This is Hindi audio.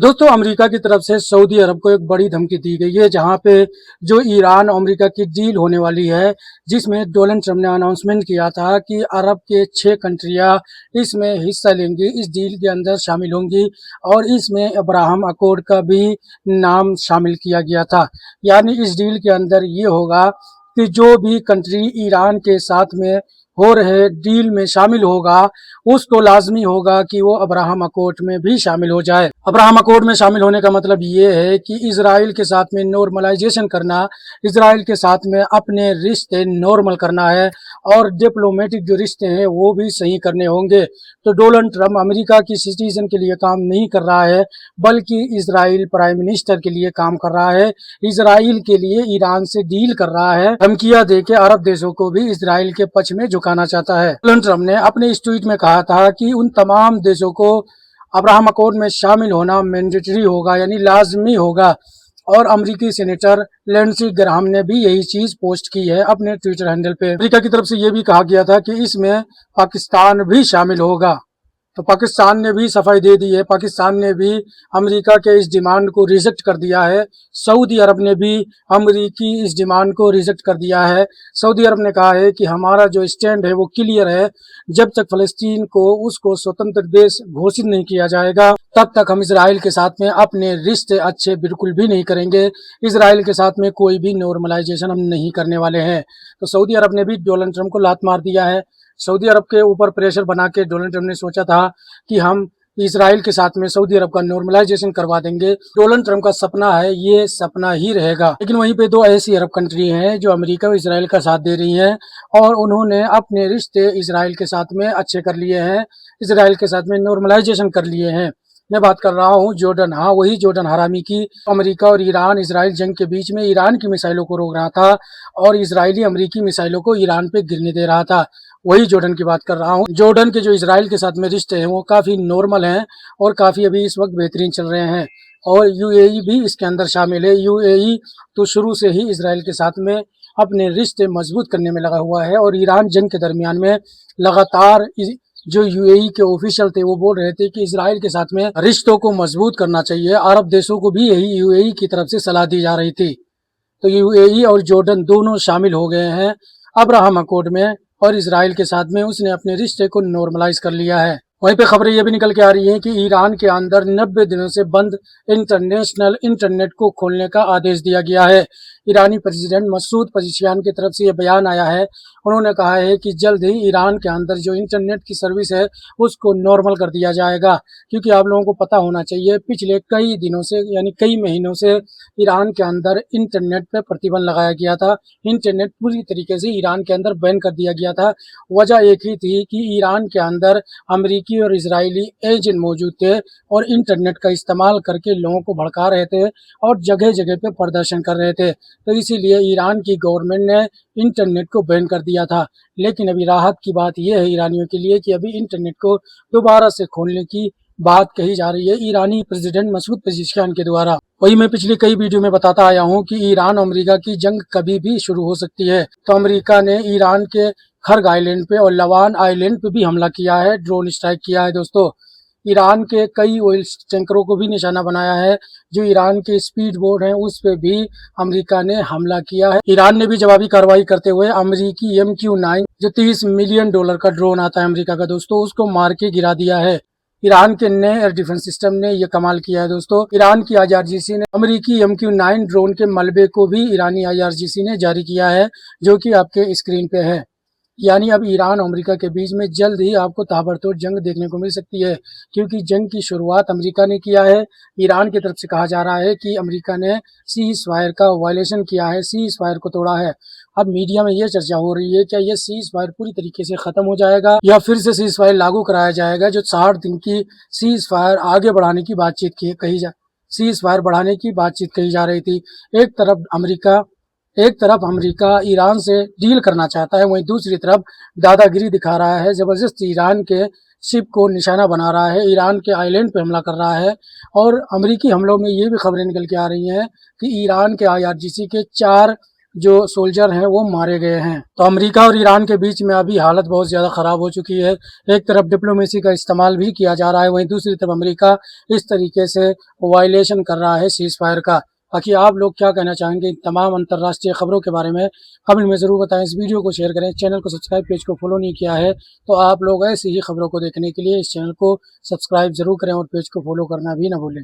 दोस्तों, अमेरिका की तरफ से सऊदी अरब को एक बड़ी धमकी दी गई है, जहां पे जो ईरान और अमेरिका की डील होने वाली है, जिसमें डोनाल्ड ट्रंप ने अनाउंसमेंट किया था कि अरब के 6 कंट्रियां इसमें हिस्सा लेंगी, इस डील के अंदर शामिल होंगी और इसमें अब्राहम अकॉर्ड का भी नाम शामिल किया गया था। यानी इस डील के अंदर ये होगा कि जो भी कंट्री ईरान के साथ में हो रहे डील में शामिल होगा, उसको लाजमी होगा कि वो अब्राहम अकॉर्ड में भी शामिल हो जाए। अब्राहम अकॉर्ड में शामिल होने का मतलब ये है कि इजराइल के साथ में नॉर्मलाइजेशन करना, इजराइल के साथ में अपने रिश्ते नॉर्मल करना है और डिप्लोमेटिक जो रिश्ते हैं वो भी सही करने होंगे। तो डोनाल्ड ट्रंप अमेरिका की सिटीजन के लिए काम नहीं कर रहा है, बल्कि इजराइल प्राइम मिनिस्टर के लिए काम कर रहा है, इजराइल के लिए ईरान से डील कर रहा है, धमकियां देके अरब देशों को भी इजराइल के पक्ष में झुकाना चाहता है। डोनाल्ड ट्रंप ने अपने इस ट्वीट में कहा था कि उन तमाम देशों को अब्राहम अकॉर्ड में शामिल होना मैंडेटरी होगा, यानी लाजमी होगा। और अमेरिकी सेनेटर लिंडसे ग्राहम ने भी यही चीज पोस्ट की है अपने ट्विटर हैंडल पे। अमेरिका की तरफ से यह भी कहा गया था कि इसमें पाकिस्तान भी शामिल होगा। तो पाकिस्तान ने भी सफाई दे दी है, पाकिस्तान ने भी अमेरिका के इस डिमांड को रिजेक्ट कर दिया है। सऊदी अरब ने भी अमेरिकी इस डिमांड को रिजेक्ट कर दिया है। सऊदी अरब ने कहा है कि हमारा जो स्टैंड है वो क्लियर है, जब तक फलस्तीन को उसको स्वतंत्र देश घोषित नहीं किया जाएगा, तब तक हम इसराइल के साथ में अपने रिश्ते अच्छे बिल्कुल भी नहीं करेंगे। इसराइल के साथ में कोई भी नॉर्मलाइजेशन हम नहीं करने वाले हैं। तो सऊदी अरब ने भी डोनाल्ड ट्रंप को लात मार दिया है। सऊदी अरब के ऊपर प्रेशर बना के डोनाल्ड ट्रंप ने सोचा था कि हम इसराइल के साथ में सऊदी अरब का नॉर्मलाइजेशन करवा देंगे। डोनाल्ड ट्रंप का सपना है, ये सपना ही रहेगा। लेकिन वहीं पे दो ऐसी अरब कंट्री हैं जो अमेरिका और इसराइल का साथ दे रही हैं और उन्होंने अपने रिश्ते इसराइल के साथ में अच्छे कर लिए हैं, इसराइल के साथ में नॉर्मलाइजेशन कर लिए हैं। मैं बात कर रहा हूँ जॉर्डन, हाँ वही जॉर्डन हरामी की। अमेरिका और ईरान इसराइल जंग के बीच में ईरान की मिसाइलों को रोक रहा था और इसराइली अमेरिकी मिसाइलों को ईरान पे गिरने दे रहा था। वही जॉर्डन की बात कर रहा हूँ। जॉर्डन के जो इसराइल के साथ में रिश्ते हैं वो काफी नॉर्मल हैं और काफी अभी इस वक्त बेहतरीन चल रहे हैं और यूएई भी इसके अंदर शामिल है। यूएई तो शुरू से ही इसराइल के साथ में अपने रिश्ते मजबूत करने में लगा हुआ है और ईरान जंग के दरमियान में लगातार जो यूएई के ऑफिशियल थे वो बोल रहे थे कि इसराइल के साथ में रिश्तों को मजबूत करना चाहिए। अरब देशों को भी यही यूएई की तरफ से सलाह दी जा रही थी। तो यूएई और जॉर्डन दोनों शामिल हो गए हैं अब्राहम अकॉर्ड में और इसराइल के साथ में उसने अपने रिश्ते को नॉर्मलाइज कर लिया है। वहीं पे खबरें ये भी निकल के आ रही हैं कि ईरान के अंदर 90 दिनों से बंद इंटरनेशनल इंटरनेट को खोलने का आदेश दिया गया है। ईरानी प्रेसिडेंट मसूद पजिशियान की तरफ से ये बयान आया है। उन्होंने कहा है कि जल्द ही ईरान के अंदर जो इंटरनेट की सर्विस है उसको नॉर्मल कर दिया जाएगा, क्योंकि आप लोगों को पता होना चाहिए पिछले कई दिनों से यानी कई महीनों से ईरान के अंदर इंटरनेट पे प्रतिबंध लगाया गया था। इंटरनेट पूरी तरीके से ईरान के अंदर बैन कर दिया गया था। वजह एक ही थी कि ईरान के अंदर अमेरिकी और इजरायली एजेंट मौजूद थे और इंटरनेट का इस्तेमाल करके लोगों को भड़का रहे थे और जगह जगह पे प्रदर्शन कर रहे थे। तो इसीलिए ईरान की गवर्नमेंट ने इंटरनेट को बैन कर दिया था। लेकिन अभी राहत की बात यह है ईरानियों के लिए कि अभी इंटरनेट को दोबारा से खोलने की बात कही जा रही है ईरानी प्रेसिडेंट मसूद पेजिशकियान के द्वारा। वही मैं पिछली कई वीडियो में बताता आया हूं कि ईरान और अमेरिका की जंग कभी भी शुरू हो सकती है। तो अमेरिका ने ईरान के खर्ग आइलैंड पे और लवान आइलैंड पे भी हमला किया है, ड्रोन स्ट्राइक किया है। दोस्तों, ईरान के कई ऑयल टैंकरों को भी निशाना बनाया है। जो ईरान के स्पीड बोट हैं उस पे भी अमेरिका ने हमला किया है। ईरान ने भी जवाबी कार्रवाई करते हुए अमेरिकी MQ-9 जो $30 मिलियन का ड्रोन आता है अमेरिका का दोस्तों, उसको मार के गिरा दिया है। ईरान के नए एयर डिफेंस सिस्टम ने यह कमाल किया है दोस्तों। ईरान की IRGC ने अमेरिकी MQ-9 ड्रोन के मलबे को भी ईरानी IRGC ने जारी किया है, जो कि आपके स्क्रीन पे है। यानी अब ईरान और अमेरिका के बीच में जल्द ही आपको ताबड़तोड़ जंग देखने को मिल सकती है, क्योंकि जंग की शुरुआत अमेरिका ने किया है। ईरान की तरफ से कहा जा रहा है कि अमेरिका ने सीज फायर का वायलेशन किया है, सीज फायर को तोड़ा है। अब मीडिया में यह चर्चा हो रही है क्या यह सीज फायर पूरी तरीके से खत्म हो जाएगा या फिर से सीज फायर लागू कराया जाएगा। जो 60 दिन की सीज फायर आगे बढ़ाने की बातचीत सीज फायर बढ़ाने की बातचीत कही जा रही थी। एक तरफ अमेरिका ईरान से डील करना चाहता है, वहीं दूसरी तरफ दादागिरी दिखा रहा है, जबरदस्ती ईरान के शिप को निशाना बना रहा है, ईरान के आइलैंड पे हमला कर रहा है। और अमेरिकी हमलों में ये भी खबरें निकल के आ रही हैं कि ईरान के IRGC के 4 जो सोल्जर हैं वो मारे गए हैं। तो अमेरिका और ईरान के बीच में अभी हालत बहुत ज़्यादा ख़राब हो चुकी है। एक तरफ डिप्लोमेसी का इस्तेमाल भी किया जा रहा है, वहीं दूसरी तरफ अमेरिका इस तरीके से वायलेशन कर रहा है सीज़ फायर का। बाकी आप लोग क्या कहना चाहेंगे इन तमाम अंतर्राष्ट्रीय खबरों के बारे में, कमेंट में ज़रूर बताएं। इस वीडियो को शेयर करें, चैनल को सब्सक्राइब, पेज को फॉलो नहीं किया है तो आप लोग ऐसी ही खबरों को देखने के लिए इस चैनल को सब्सक्राइब ज़रूर करें और पेज को फॉलो करना भी ना भूलें।